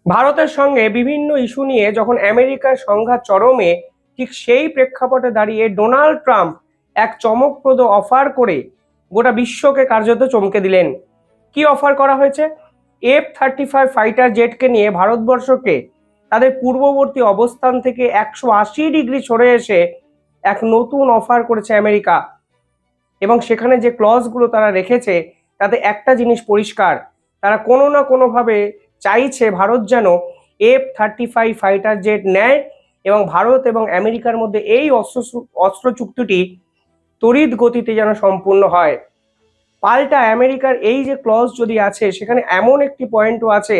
ভারতের সঙ্গে বিভিন্ন ইস্যু নিয়ে যখন আমেরিকার সংঘাত চরমে, ঠিক সেই প্রেক্ষাপটে দাঁড়িয়ে ডোনাল্ড ট্রাম্প এক চমকপ্রদ অফার করে গোটা বিশ্বকে কার্যত চমকে দিলেন। কি অফার করা হয়েছে? F-35 ফাইটার জেটকে নিয়ে ভারতবর্ষকে তাদের পূর্ববর্তী অবস্থান থেকে 180 ডিগ্রি সরে এসে এক নতুন অফার করেছে আমেরিকা। এবং সেখানে যে ক্লজগুলো তারা রেখেছে তাতে একটা জিনিস পরিষ্কার, তারা কোনো না কোনোভাবে চাইছে ভারত যেন F-35 ফাইটার জেট নেয় এবং ভারত এবং আমেরিকার মধ্যে এই অস্ত্র চুক্তিটি তড়িৎ গতিতে যেন সম্পূর্ণ হয়। পাল্টা আমেরিকার এই যে ক্লজ যদি আছে সেখানে এমন একটি পয়েন্টও আছে,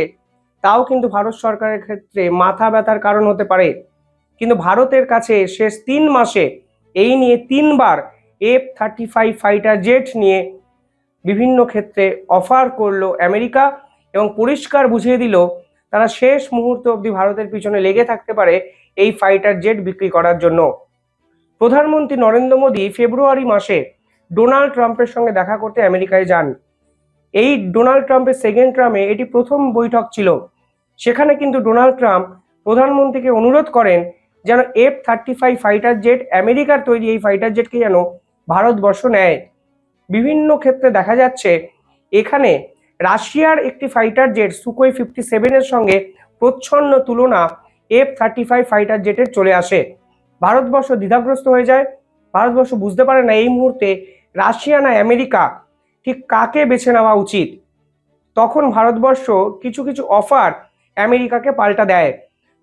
তাও কিন্তু ভারত সরকারের ক্ষেত্রে মাথা ব্যথার কারণ হতে পারে। কিন্তু ভারতের কাছে শেষ 3 মাসে এই নিয়ে 3বার F-35 ফাইটার জেট নিয়ে বিভিন্ন ক্ষেত্রে অফার করলো আমেরিকা এবং পরিষ্কার বুঝিয়ে দিল তারা শেষ মুহূর্ত অবধি ভারতের পিছনে লেগে থাকতে পারে এই ফাইটার জেট বিক্রি করার জন্য। প্রধানমন্ত্রী নরেন্দ্র মোদী ফেব্রুয়ারি মাসে ডোনাল্ড ট্রাম্পের সঙ্গে দেখা করতে আমেরিকায় যান। এই ডোনাল্ড ট্রাম্পের সেকেন্ড টার্মে এটি প্রথম বৈঠক ছিল। সেখানে কিন্তু ডোনাল্ড ট্রাম্প প্রধানমন্ত্রীকে অনুরোধ করেন যেন F-35 ফাইটার জেট, আমেরিকার তৈরি এই ফাইটার জেটকে যেন ভারতবর্ষ নেয়। বিভিন্ন ক্ষেত্রে দেখা যাচ্ছে এখানে রাশিয়ার একটি ফাইটার জেট সুকোই 57-এর সঙ্গে প্রচ্ছন্ন তুলনা F-35 ফাইটার জেটের চলে আসে। ভারতবর্ষ দ্বিধাগ্রস্ত হয়ে যায়। ভারতবর্ষ বুঝতে পারে না এই মুহূর্তে রাশিয়া না আমেরিকা, ঠিক কাকে বেছে নেওয়া উচিত। তখন ভারতবর্ষ কিছু কিছু অফার আমেরিকাকে পাল্টা দেয়।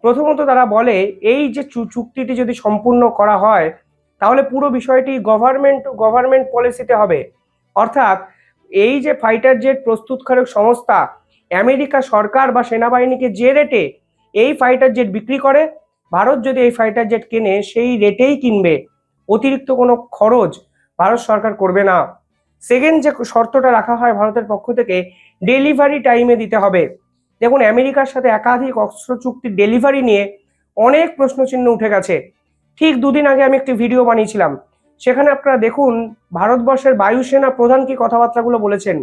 প্রথমত তারা বলে এই যে চুক্তিটি যদি সম্পূর্ণ করা হয় তাহলে পুরো বিষয়টি গভর্নমেন্ট টু গভর্নমেন্ট পলিসিতে হবে। অর্থাৎ এই যে ফাইটার জেট প্রস্তুতকারক সংস্থা আমেরিকা সরকার বা সেনাবাহিনীকে যে রেটে এই ফাইটার জেট বিক্রি করে, ভারত যদি এই ফাইটার জেট কেনে সেই রেটেই কিনবে, অতিরিক্ত কোনো খরচ ভারত সরকার করবে না। সেকেন্ড যে শর্তটা রাখা হয় ভারতের পক্ষ থেকে, ডেলিভারি টাইমে দিতে হবে। দেখুন, আমেরিকার সাথে একাধিক অস্ত্র চুক্তির ডেলিভারি নিয়ে অনেক প্রশ্নচিহ্ন উঠে গেছে। ঠিক দুদিন আগে আমি একটি ভিডিও বানিয়েছিলাম, সেখানে আপনারা দেখুন ভারতবর্ষের বায়ুসেনা প্রধান কি কথাবার্তাগুলো বলেছেন।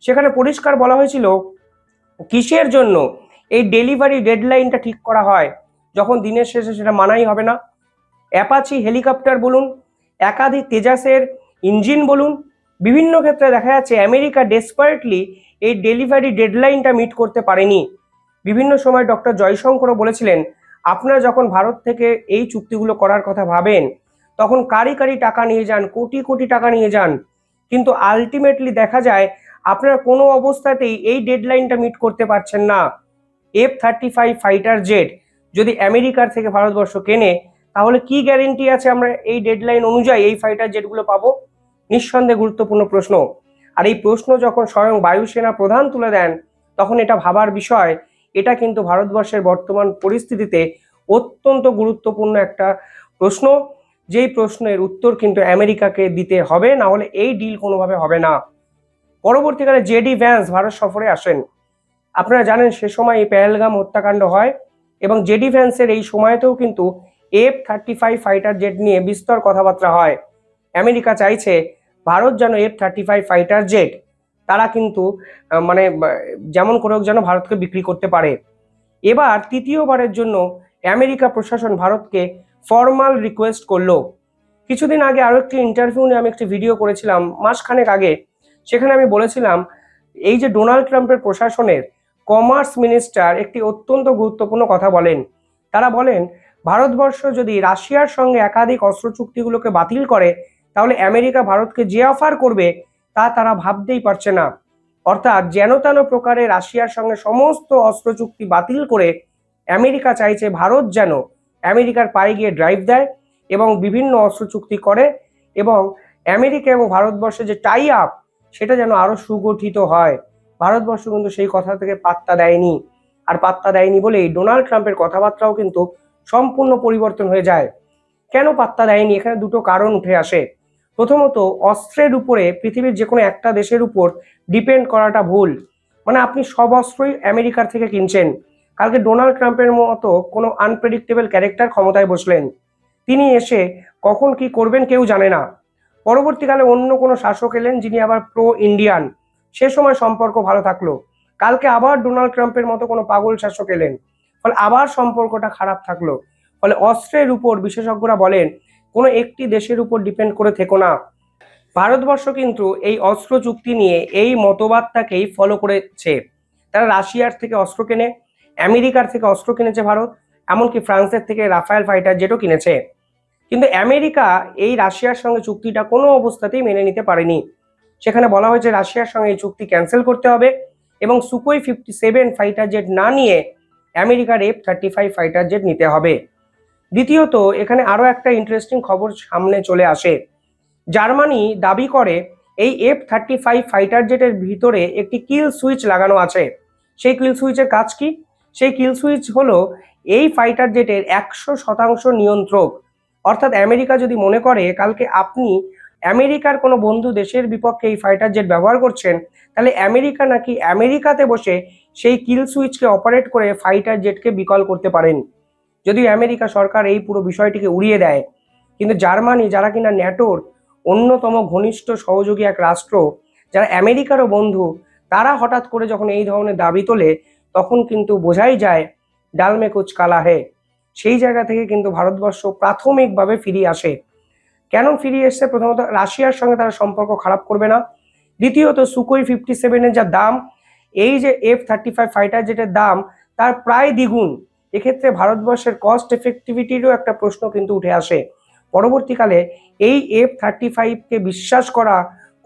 সেখানে পরিষ্কার বলা হয়েছিল কিসের জন্য এই ডেলিভারি ডেডলাইনটা ঠিক করা হয়, যখন দিনের শেষে সেটা মানাই হবে না। অ্যাপাচি হেলিকপ্টার বলুন, একাধিক তেজাসের ইঞ্জিন বলুন, বিভিন্ন ক্ষেত্রে দেখা যাচ্ছে আমেরিকা ডেসপারেটলি এই ডেলিভারি ডেডলাইনটা মিট করতে পারেনি। বিভিন্ন সময় ডক্টর জয়শঙ্করও বলেছিলেন আপনারা যখন ভারত থেকে এই চুক্তিগুলো করার কথা ভাবেন তখন কারি কারি টাকা নিয়ে যান, কোটি কোটি টাকা নিয়ে যান, কিন্তু আলটিমেটলি দেখা যায় আপনারা কোনো অবস্থাতেই এই ডেডলাইনটা মিট করতে পারছেন না। F-35 ফাইটার জেট যদি আমেরিকার থেকে ভারতবর্ষ কেনে তাহলে কি গ্যারেন্টি আছে আমরা এই ডেডলাইন অনুযায়ী এই ফাইটার জেটগুলো পাবো? নিঃসন্দেহে গুরুত্বপূর্ণ প্রশ্ন। আর এই প্রশ্ন যখন স্বয়ং বায়ুসেনা প্রধান তুলে দেন তখন এটা ভাবার বিষয়। এটা কিন্তু ভারতবর্ষের বর্তমান পরিস্থিতিতে অত্যন্ত গুরুত্বপূর্ণ একটা প্রশ্ন, যেই প্রশ্নের উত্তর কিন্তু আমেরিকাকে দিতে হবে, না হলে এই ডিল কোনোভাবে হবে না। পরবর্তীকালে জেডি ভ্যান্স ভারত সফরে আসেন। আপনারা জানেন সে সময় এই পেহেলগাম হত্যাকাণ্ড হয় এবং জেডি ভ্যান্সের এই সময়তেও কিন্তু F-35 ফাইটার জেট নিয়ে বিস্তর কথাবার্তা হয়। আমেরিকা চাইছে ভারত যেন F-35 ফাইটার জেট তারা কিন্তু যেমন করে হোক যেন ভারতকে বিক্রি করতে পারে। এবার তৃতীয়বারের জন্য আমেরিকা প্রশাসন ভারতকে ফর্মাল রিকোয়েস্ট করলো। কিছুদিন আগে আরো একটি ইন্টারভিউ নিয়ে আমি একটি ভিডিও করেছিলাম মাসখানেক আগে। সেখানে আমি বলেছিলাম এই যে ডোনাল্ড ট্রাম্পের প্রশাসনের কমার্স মিনিস্টার একটি অত্যন্ত গুরুত্বপূর্ণ কথা বলেন। তারা বলেন ভারতবর্ষ যদি রাশিয়ার সঙ্গে একাধিক অস্ত্র চুক্তিগুলোকে বাতিল করে তাহলে আমেরিকা ভারতকে যে অফার করবে তা তারা ভাবতেই পারছে না। অর্থাৎ যেন তেন প্রকারে রাশিয়ার সঙ্গে সমস্ত অস্ত্র চুক্তি বাতিল করে আমেরিকা চাইছে ভারত যেন আমেরিকার পায়ে গিয়ে ড্রাইভ দেয় এবং বিভিন্ন অস্ত্র চুক্তি করে এবং আমেরিকা এবং ভারতবর্ষের যে টাই আপ সেটা যেন আরো সুগঠিত হয়। ভারতবর্ষ কিন্তু সেই কথা থেকে পাত্তা দেয়নি, আর পাত্তা দেয়নি বলেই ডোনাল্ড ট্রাম্পের কথাবার্তাও কিন্তু সম্পূর্ণ পরিবর্তন হয়ে যায়। কেন পাত্তা দেয়নি? এখানে দুটো কারণ উঠে আসে। প্রথমত, অস্ত্রের উপরে পৃথিবীর যে কোনো একটা দেশের উপর ডিপেন্ড করাটা ভুল। আপনি সব অস্ত্রই আমেরিকার থেকে কিনছেন। কালকে ডোনাল্ড ট্রাম্পের মতো কোনো আনপ্রেডিক্টেবল ক্যারেক্টার ক্ষমতায় বসলেন, তিনি এসে কখন কি করবেন কেউ জানে না। পরবর্তীকালে অন্য কোনো শাসক এলেন যিনি আবার প্রো ইন্ডিয়ান, সে সময় সম্পর্ক ভালো থাকলো। কালকে আবার ডোনাল্ড ট্রাম্পের মতো কোনো পাগল শাসক এলেন, ফলে আবার সম্পর্কটা খারাপ থাকলো। ফলে অস্ত্রের উপর বিশেষজ্ঞরা বলেন কোনো একটি দেশের উপর ডিপেন্ড করে থেকো না। ভারতবর্ষ কিন্তু এই অস্ত্র চুক্তি নিয়ে এই মতবাদটাকেই ফলো করেছে। তারা রাশিয়ার থেকে অস্ত্র কেনে, আমেরিকার থেকে অস্ত্র কিনেছে ভারত, এমনকি ফ্রান্সের থেকে রাফায়েল ফাইটার জেটও কিনেছে। কিন্তু আমেরিকা এই রাশিয়ার সঙ্গে চুক্তিটা কোনো অবস্থাতেই মেনে নিতে পারেনি। সেখানে বলা হয়েছে রাশিয়ার সঙ্গে এই চুক্তি ক্যান্সেল করতে হবে এবং সুকোই 57 ফাইটার জেট না নিয়ে আমেরিকার F-35 ফাইটার জেট নিতে হবে। দ্বিতীয়ত, এখানে আরো একটা ইন্টারেস্টিং খবর সামনে চলে আসে। জার্মানি দাবি করে এই F-35 ফাইটার জেটের ভিতরে একটি কিল সুইচ লাগানো আছে। সেই কিল সুইচের কাজ কি? সেই কিল সুইচ হলো এই ফাইটার জেটের 100% নিয়ন্ত্রক। অর্থাৎ আমেরিকা যদি মনে করে কালকে আপনি আমেরিকার কোনো বন্ধু দেশের বিপক্ষে এই ফাইটার জেট ব্যবহার করছেন, তাহলে আমেরিকা নাকি আমেরিকাতে বসে সেই কিল সুইচকে অপারেট করে ফাইটার জেটকে বিকল করতে পারেন। যদিও আমেরিকা সরকার এই পুরো বিষয়টিকে উড়িয়ে দেয়, কিন্তু জার্মানি, যারা কিনা ন্যাটোর অন্যতম ঘনিষ্ঠ সহযোগী এক রাষ্ট্র, যারা আমেরিকারও বন্ধু, তারা হঠাৎ করে যখন এই ধরনের দাবি তোলে তখন কিন্তু বোঝাই যায় ডাল মে কুচ কালা হে। সেই জায়গা থেকে কিন্তু ভারতবর্ষ প্রাথমিকভাবে ফিরিয়ে আসে। কেন ফিরিয়ে এসছে? প্রথমত, রাশিয়ার সঙ্গে তারা সম্পর্ক খারাপ করবে না। দ্বিতীয়ত, সুকোই 57-এর যা দাম, এই যে F-35 ফাইটার জেটের দাম তার প্রায় দ্বিগুণ। এক্ষেত্রে ভারতবর্ষের কস্ট এফেক্টিভিটিরও একটা প্রশ্ন কিন্তু উঠে আসে। পরবর্তীকালে এই F-35কে বিশ্বাস করা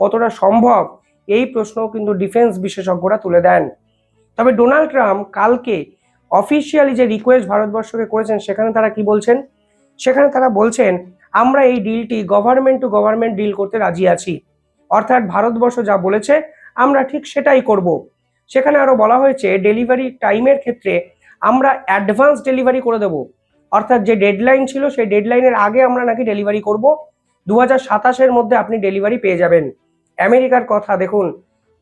কতটা সম্ভব, এই প্রশ্নও কিন্তু ডিফেন্স বিশেষজ্ঞরা তুলে দেন। তবে ডোনাল্ড ট্রাম্প কালকে অফিসিয়ালি যে রিকোয়েস্ট ভারতবর্ষকে করেছেন, সেখানে তারা কি বলছেন? সেখানে তারা বলছেন আমরা এই ডিলটি গভর্নমেন্ট টু গভর্নমেন্ট ডিল করতে রাজি আছি। অর্থাৎ ভারতবর্ষ যা বলেছে আমরা ঠিক সেটাই করব। সেখানে আরো বলা হয়েছে ডেলিভারি টাইমের ক্ষেত্রে আমরা অ্যাডভান্স ডেলিভারি করে দেব। অর্থাৎ যে ডেডলাইন ছিল সেই ডেডলাইনের আগে আমরা নাকি ডেলিভারি করব। 2027-এর মধ্যে আপনি ডেলিভারি পেয়ে যাবেন। আমেরিকার কথা দেখুন,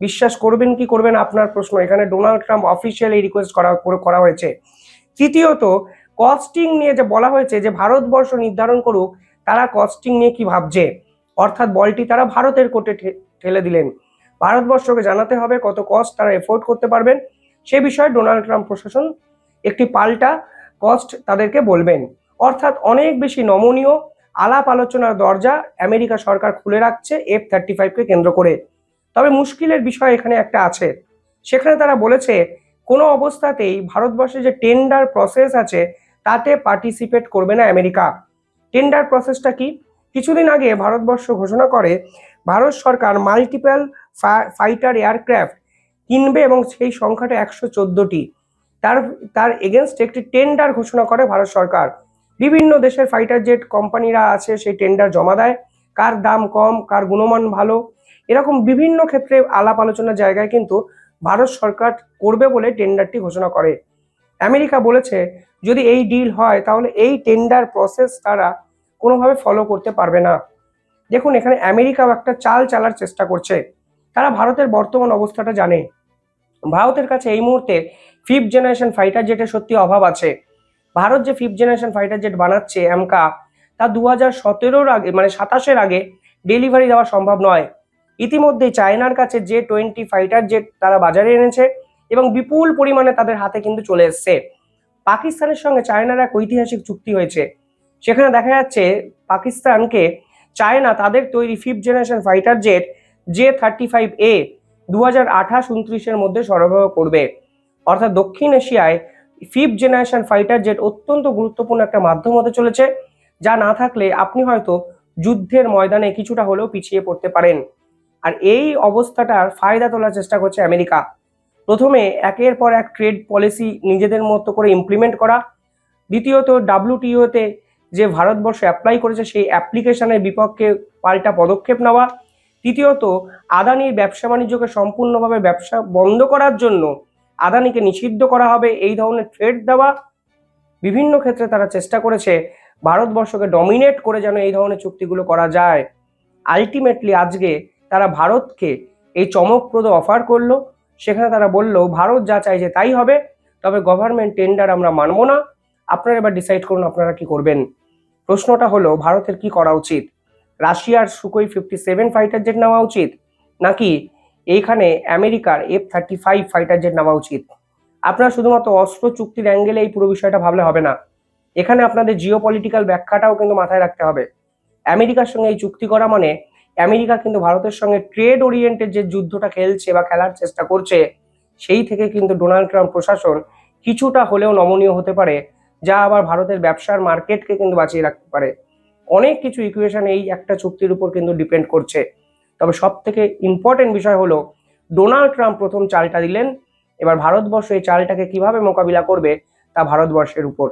বিশ্বাস করবেন কি করবেন আপনার প্রশ্ন। এখানে ডোনাল্ড ট্রাম্প অফিসিয়াল এই রিকোয়েস্ট করা হয়েছে। তৃতীয়ত, কস্টিং নিয়ে যে বলা হয়েছে যে ভারতবর্ষ নির্ধারণ করুক তারা কস্টিং নিয়ে কি ভাবছে। অর্থাৎ বলটি তারা ভারতের কোর্টে ঠেলে দিলেন। ভারতবর্ষকে জানাতে হবে কত কস্ট তারা এফোর্ড করতে পারবেন। সে বিষয়ে ডোনাল্ড ট্রাম্প প্রশাসন একটি পাল্টা কস্ট তাদেরকে বলবেন। অর্থাৎ অনেক বেশি নমনীয় আলাপ আলোচনার দরজা আমেরিকা সরকার খুলে রাখছে F-35কে কেন্দ্র করে। তবে মুশকিলের বিষয় এখানে একটা আছে। সেখানে তারা বলেছে কোনো অবস্থাতেই ভারতবর্ষে যে টেন্ডার প্রসেস আছে তাতে পার্টিসিপেট করবে না আমেরিকা। টেন্ডার প্রসেসটা কি? কিছুদিন আগে ভারতবর্ষ ঘোষণা করে ভারত সরকার মাল্টিপল ফাইটার এয়ারক্রাফট কিনবে এবং সেই সংখ্যাটা 114টি। তার এগেনস্ট একটি টেন্ডার ঘোষণা করে ভারত সরকার। বিভিন্ন দেশের ফাইটার জেট কোম্পানিরা আছে, সেই টেন্ডার জমা দেয়, কার দাম কম, কার গুণমান ভালো, এরকম বিভিন্ন ক্ষেত্রে আলাপ আলোচনার জায়গায় কিন্তু ভারত সরকার করবে বলে টেন্ডারটি ঘোষণা করে। আমেরিকা বলেছে যদি এই ডিল হয় তাহলে এই টেন্ডার প্রসেস তারা কোনোভাবে ফলো করতে পারবে না। দেখুন, এখানে আমেরিকাও একটা চাল চালার চেষ্টা করছে। তারা ভারতের বর্তমান অবস্থাটা জানে। ভারতের কাছে এই মুহূর্তে 5th জেনারেশন ফাইটার জেটের সত্যি অভাব আছে। ভারত যে 5th জেনারেশন ফাইটার জেট বানাচ্ছে এমকা, তা 2017-র আগে মানে 27-এর আগে ডেলিভারি দেওয়া সম্ভব নয়। ইতিমধ্যে চায়নার কাছে J-20 ফাইটার জেট তারা বাজারে এনেছে এবং বিপুল পরিমাণে তাদের হাতে কিন্তু চলে এসছে। পাকিস্তানের সঙ্গে চায়নার এক ঐতিহাসিক চুক্তি হয়েছে। সেখানে দেখা যাচ্ছে পাকিস্তানকে চায়না তাদের তৈরি 5th generation fighter jet J-35A 2028-29-এর মধ্যে সরবরাহ করবে। অর্থাৎ দক্ষিণ এশিয়ায় 5th জেনারেশন ফাইটার জেট অত্যন্ত গুরুত্বপূর্ণ একটা মাধ্যম হতে চলেছে, যা না থাকলে আপনি হয়তো যুদ্ধের ময়দানে কিছুটা হলেও পিছিয়ে পড়তে পারেন। আর এই অবস্থাটার ফায়দা তোলার চেষ্টা করছে আমেরিকা। প্রথমে একের পর এক ট্রেড পলিসি নিজেদের মতো করে ইমপ্লিমেন্ট করা। দ্বিতীয়ত, WTO-তে যে ভারতবর্ষ অ্যাপ্লাই করেছে সেই অ্যাপ্লিকেশনের বিপক্ষে পাল্টা পদক্ষেপ নেওয়া। তৃতীয়ত, আদানির ব্যবসা বাণিজ্যকে সম্পূর্ণভাবে ব্যবসা বন্ধ করার জন্য আদানিকে নিষিদ্ধ করা হবে, এই ধরনের থ্রেট দেওয়া। বিভিন্ন ক্ষেত্রে তারা চেষ্টা করেছে ভারতবর্ষকে ডমিনেট করে যেন এই ধরনের চুক্তিগুলো করা যায়। আলটিমেটলি আজকে তারা ভারতকে এই চমকপ্রদ অফার করলো। সেখানে তারা বলল ভারত যা চাইছে তাই হবে, তবে গভর্নমেন্ট টেন্ডার আমরা মানব না। আপনারা এবার ডিসাইড করুন আপনারা কি করবেন। প্রশ্নটা হলো ভারতের কি করা উচিত? রাশিয়ার সুকোই 57 ফাইটার জেট নেওয়া উচিত, নাকি এইখানে আমেরিকার F-35 ফাইটার জেট নেওয়া উচিত। আপনারা শুধুমাত্র অস্ত্র চুক্তির অ্যাঙ্গেলে এই পুরো বিষয়টা ভাবলে হবে না, এখানে আপনাদের জিও পলিটিক্যাল ব্যাখ্যাটাও কিন্তু মাথায় রাখতে হবে। আমেরিকার সঙ্গে এই চুক্তি করা মানে আমেরিকা কিন্তু ভারতের সঙ্গে ট্রেড ওরিয়েন্টেড যে যুদ্ধটা খেলছে বা খেলার চেষ্টা করছে, সেই থেকে কিন্তু ডোনাল্ড ট্রাম্প প্রশাসন কিছুটা হলেও নমনীয় হতে পারে, যা আবার ভারতের ব্যবসার মার্কেটকে কিন্তু বাঁচিয়ে রাখতে পারে। অনেক কিছু ইকুয়েশন এই একটা চুক্তির উপর কিন্তু ডিপেন্ড করছে। তবে সব থেকে ইম্পর্টেন্ট বিষয় হলো ডোনাল্ড ট্রাম্প প্রথম চালটা দিলেন, এবার ভারতবর্ষ এই চালটাকে কিভাবে মোকাবিলা করবে তা ভারতবর্ষের উপর।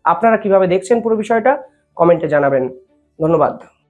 আপনারা কিভাবে দেখছেন পুরো বিষয়টা কমেন্টে জানাবেন। ধন্যবাদ।